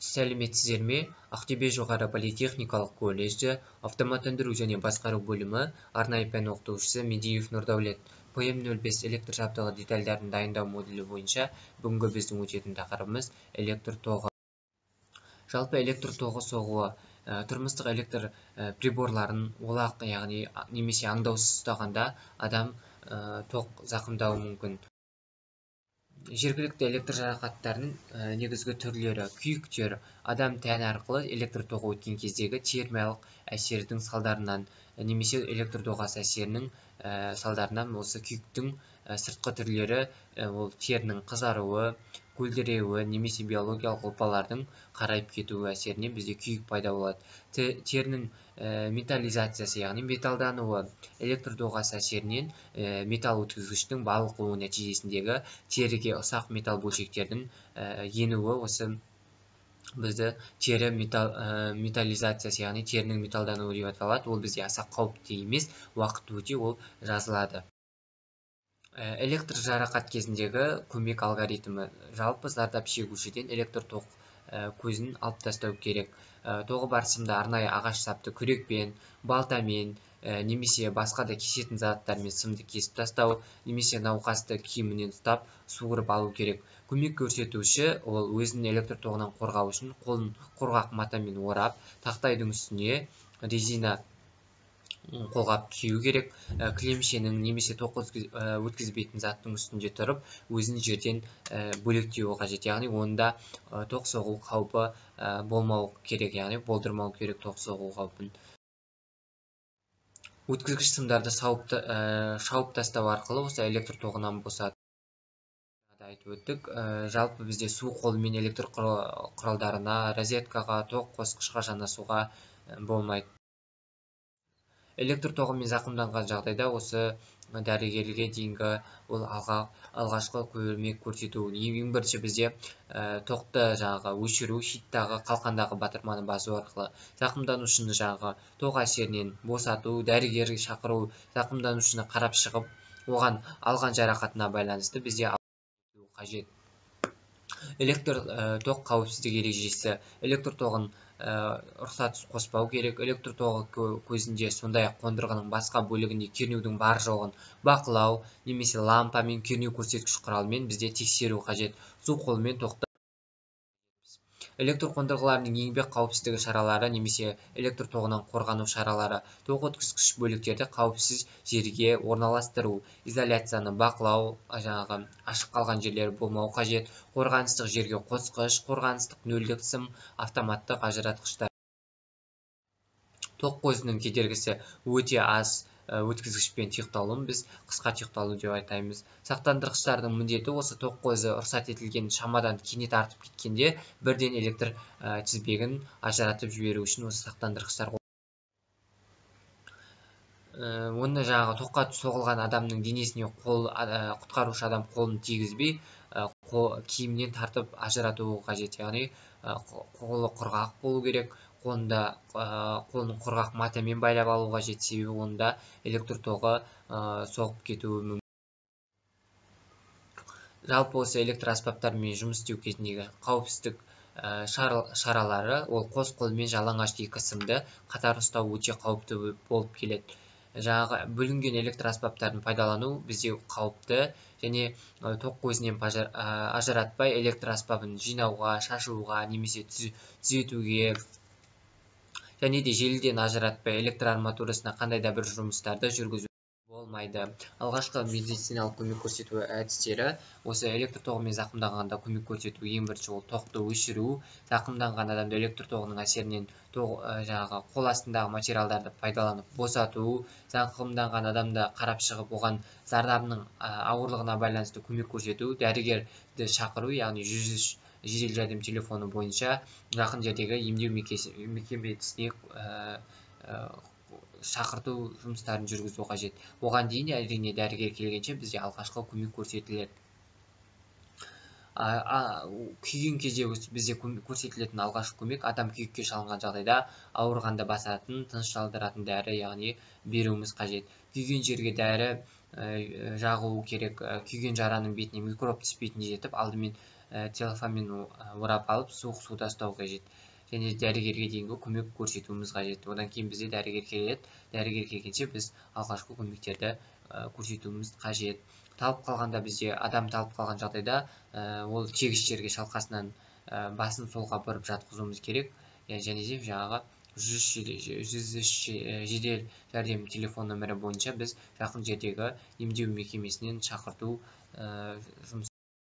Сәлеметсіздер ме? Ақтөбе жоғары политехникалық колледжі автоматтандыру және басқару бөлімі арнайы пән оқытушысы Медеев Нұрдәулет. ПМ05 электр жабдығы детальдарын дайындау модулі бойынша бүгінгі біздің өтетін тақырыбымыз электр тоғы. Жалпы электр тоғы соғуы тұрмыстық электр приборларын олақ, яғни немесе аңдаусыз ұстағанда адам тоқ зақымдауы мүмкін. Жергілікті электр жарақаттарының негізгі түрлері: күйіктер, адам тәні арқылы электр тоғы өткен кездегі термиялық әсердің салдарынан немесе электр доғасы әсерінің салдарынан осы күйіктің сыртқы түрлері ол терінің қызаруы, көлдіреуі немесе биологиялық ұлпалардың қарайып кетуі әсерінен бізде күйік пайда болады. Терінің металлизациясы, яғни металдануы, электр доғасы әсерінен металл өткізгіштің балқуы нәтижесіндегі теріге ұсақ металл бөлшектердің енуі осы бізді тері металлизациясы, яғни терінің металдануы деп аталады. Ол бізде аса қауіпті емес, уақыт өте ол жазылады. Электр жарақат кезіндегі көмек алгоритмі: жалпы зардап шегушіден электр тоқ көзін алып тастау керек. Тоғы бар сымды арнайы ағаш сапты күрекпен, балтамен немесе басқа да кесетін заттармен сымды кесіп тастау, немесе науқасты киімінен ұстап суырып алу керек. Көмек көрсетуші ол өзінің электр тоғынан қорғау үшін қолын құрғақ матамен орап, тақтайдың үстіне резина қолғап кию керек. Кілемшенің немесе тоқ өткізбейтін заттың үстінде тұрып, өзін жерден бөлектеуі қажет. Яғни онда тоқ соғу қаупі болмау керек, яғни болдырмау керек тоқ соғу қаупін. Өткізгіш сымдарды шауып тастау арқылы осы электр тоғынан босату. Айтып өттік. Жалпы бізде су қолымен электр құралдарына, розеткаға, тоқ қосқышқа жанасуға болмайды. Электр тоғымен зақымданған жағдайда осы дәрігерге дейінгі ол алғашқы көмек көрсету. Ең бірінші бізде тоқты өшіру, щиттағы қалқандағы батырманы басу арқылы зақымданушыны тоқ әсерінен босату, дәрігер шақыру, зақымданушыны қарап шығып, оған алған жарақатына байланысты бізде қажет. Электр тоқ қауіпсіздік ережесі: электр тоғын рұқсатсыз қоспау керек. Электр тоғы көзінде, сондай-ақ қондырғының басқа бөлігінде кернеудің бар жоғын бақылау, немесе лампамен, кернеу көрсеткіш құралмен бізде тексеру қажет. Су қолымен тоқты. Электр қондырғыларының еңбек қауіпсіздігі шаралары немесе электр тоғынан қорғану шаралары: тоқ өткізгіш бөліктерді қауіпсіз жерге орналастыру, изоляцияны бақылау, ашық қалған жерлер болмау қажет, қорғаныстық жерге қосқыш, қорғаныстық нөлдік сым, автоматтық ажыратқыштар. Тоқ көзінің кедергісі өте аз өткізгішпен тұйықталуын біз қысқа тұйықталу деп айтаймыз. Сақтандырғыштардың міндеті осы тоқ көзі рұқсат етілген шамадан кенет артып кеткенде бірден электр тізбегін ажыратып жіберу үшін осы сақтандырғыштар. Оны тоққа соғылған адамның денесіне құтқарушы адам қолын тигізбей, киімнен тартып ажыратуы қажет. Яғни қолы құрғақ болу керек. Қолын құрғақ матамен байлап алуға қажет, себебі онда электр тоғы соғып кетуі мүмкін. Жалпы осы электр аспаптармен жұмыс істеу кезіндегі қауіпсіздік шаралары: ол қос қолмен жалаңаш екі сымды қатар ұстау өте қауіпті болып келеді. Бөлінген электр аспаптарын пайдалану бізде қауіпті, және тоқ көзінен ажыратпай электр аспабын жинауға, шашуға немесе түзетуге, және де желіден ажыратпай электр арматурасына қандай да бір жұмыстарды жүргізу болмайды. Алғашқы медициналық көмек көрсету әдістері: осы электр тоғымен зақымданғанда көмек көрсету ең бірінші ол тоқты өшіру, зақымданған адамды электр тоғының әсерінен қол астындағы материалдарды пайдаланып босату, зақымданған адамды қарап шығып, оған зардабының ауырлығына байланысты көмек көрсету, дәрігерді шақыру, яғни 103 жедел жәрдем телефоны бойынша жақын жердегі емдеу мекемесіне шақырту жұмыстарын жүргізу қажет. Оған дейін әрине дәрігер келгенше бізде алғашқы көмек көрсетіледі. Күйген кезде бізде көрсетілетін алғашқы көмек: адам күйікке шалынған жағдайда ауырғанды басатын, тыныс алдыратын дәрі, яғни беруіміз қажет. Күйген жерге дәрі жағу керек. Күйген жараның бетіне микроб түспейтін етіп алдымен целлофанмен орап алып суық суда ұстау қажет. Және дәрігерге дейінгі көмек көрсетуіміз қажет. Одан кейін бізде дәрігер келеді. Дәрігер келгенше біз алғашқы көмектерді көрсетуіміз қажет. Талып қалғанда бізде адам талып қалған жағдайда ол тегіс жерге шалқасынан басын солға бұрып жатқызуымыз керек. Және де жаңағы 103 жедел жәрдем телефон нөмірі бойынша біз жақын жердегі емдеу мекемесінен шақырту жұмыс